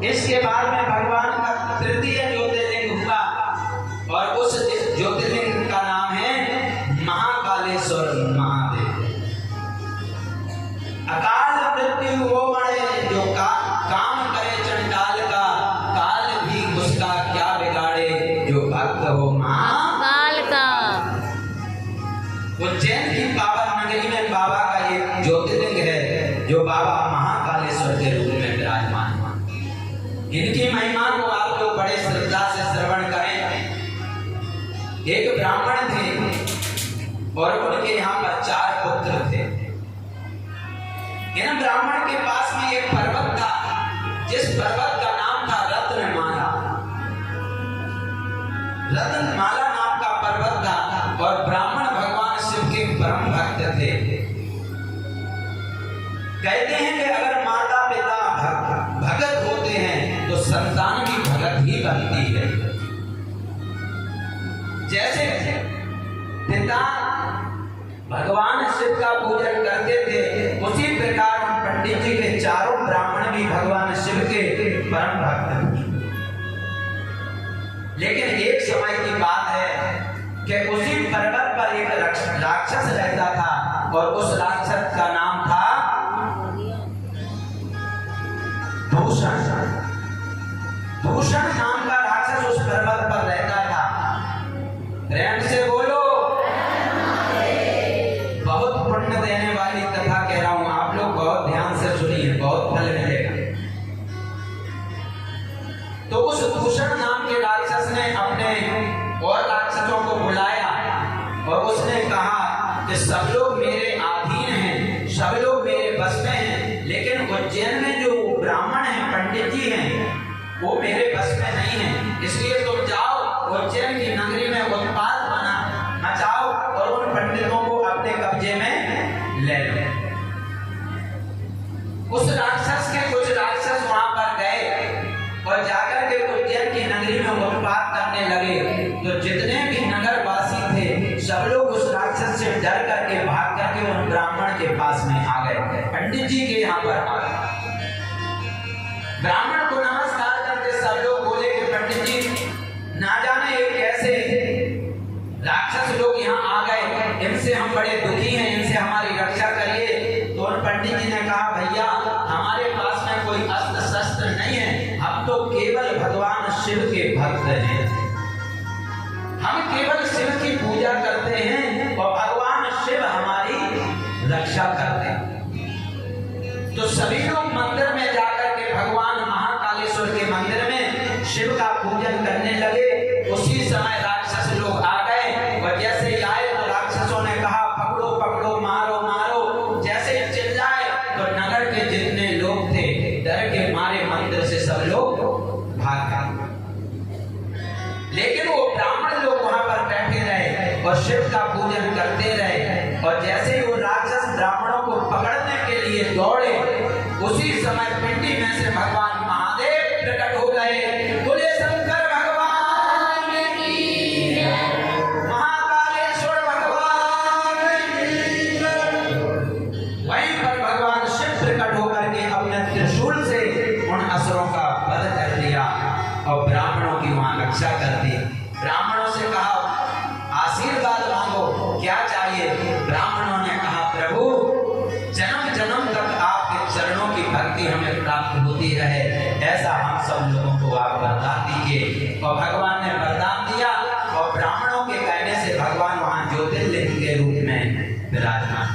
इसके बाद में भगवान का तृतीय ज्योतिर्लिंग हुआ और उस ज्योतिर्लिंग का नाम है महाकालेश्वर महादेव। अकाल मृत्यु वो मरे जो काम करे चंडाल का, काल भी उसका क्या बिगाड़े जो भक्त हो महाकाल का। उज्जैन की पावन नगरी में बाबा का एक ज्योतिर्लिंग है जो बाबा महाकालेश्वर के रूप में विराजमान। इनकी महिमा को आप लोग बड़े श्रद्धा से श्रवण करें। एक ब्राह्मण थे और उनके यहाँ पर 4 पुत्र थे। इन ब्राह्मण के पास में एक पर्वत था जिस पर्वत का नाम था रत्नमाला। रत्नमाला नाम का पर्वत था और ब्राह्मण भगवान शिव के परम भक्त थे। कहते हैं कि अगर माता पिता भगत होते हैं तो संतान भी भगत ही बनती है। जैसे पिता भगवान शिव का पूजन करते थे उसी प्रकार हम पंडित जी के 4 ब्राह्मण भी भगवान शिव के परम भक्त थे। लेकिन एक समय की बात है कि उसी पर्वत पर एक राक्षस रहता था और उस राक्षस का नाम था दूषण। दूषण नाम का राक्षस उस पर्वत पर रहता था। प्रेम से बोलो। बहुत पुण्य देने वाली कथा कह रहा हूं, आप लोग बहुत ध्यान से सुनिए, बहुत फल मिलेगा। तो उस दूषण नाम के राक्षस ने अपने और राक्षसों को बुलाया और उसने कहा कि सब लोग मेरे अधीन हैं, सब लोग मेरे बस में हैं, लेकिन उज्जैन में जो ब्राह्मण हैं, पंडित जी हैं, वो मेरे बस में नहीं हैं। इसलिए तुम जाओ उज्जैन की नगरी में उत्पात मचाओ और उन पंडितों को अपने कब्जे में ले लो। उस राक्षस के कुछ राक्षस वहां पर गए और जाकर के उज्जैन की नगरी में उत्पात करने लगे। तो जितने भी नगरवासी थे सब लोग उस राक्षस से डर करके भाग करके उन ब्राह्मण के पास में आ गए, पंडित जी के यहाँ पर आ गए। ब्राह्मण को नमस्कार करके सब लोग बोले कि पंडित जी ना जाने ये कैसे राक्षस लोग यहाँ आ गए, इनसे हम बड़े दुखी हैं, इनसे हमारी रक्षा करिए। तो उन पंडित जी ने कहा भैया हमारे पास में कोई अस्त्र शस्त्र नहीं है, हम तो केवल भगवान शिव के भक्त हैं, हम केवल शिव की पूजा करते हैं और भगवान शिव हमारी रक्षा करते हैं। तो सभी लोग मंदिर में जाकर के भगवान महाकालेश्वर के मंदिर में शिव का पूजन करने लगे। उसी समय राक्षस लोग आ गए और जैसे ही आए तो राक्षसों ने कहा पकड़ो पकड़ो, मारो मारो। जैसे ही चिल्लाए तो नगर के जितने लोग थे डर के मारे मंदिर से सब लोग भाग गए। लेकिन वो ब्राह्मण लोग वहां पर बैठे रहे और शिव का पूजन करते रहे। और जैसे ही वो राक्षस ब्राह्मणों को पकड़ने के लिए दौड़े उसी समय पिंडी में से भगवान महादेव प्रकट हो गए। बोले शंकर भगवान की जय, महाकालेश्वर भगवान की जय। वहीं पर भगवान शिव प्रकट होकर के अपने त्रिशूल से उन असुरों का वध कर दिया और ब्राह्मणों की वहां रक्षा कर दी। ब्राह्मणों से कहा आशीर्वाद मांगो, क्या चाहिए? ब्राह्मणों ने कहा प्रभु जन्म जन्म तक आपके चरणों की भक्ति हमें प्राप्त होती रहे, ऐसा हम सब लोगों को आप वरदान दीजिए। और भगवान ने वरदान दिया और ब्राह्मणों के कहने से भगवान वहां ज्योतिर्लिंग के रूप में विराजमान।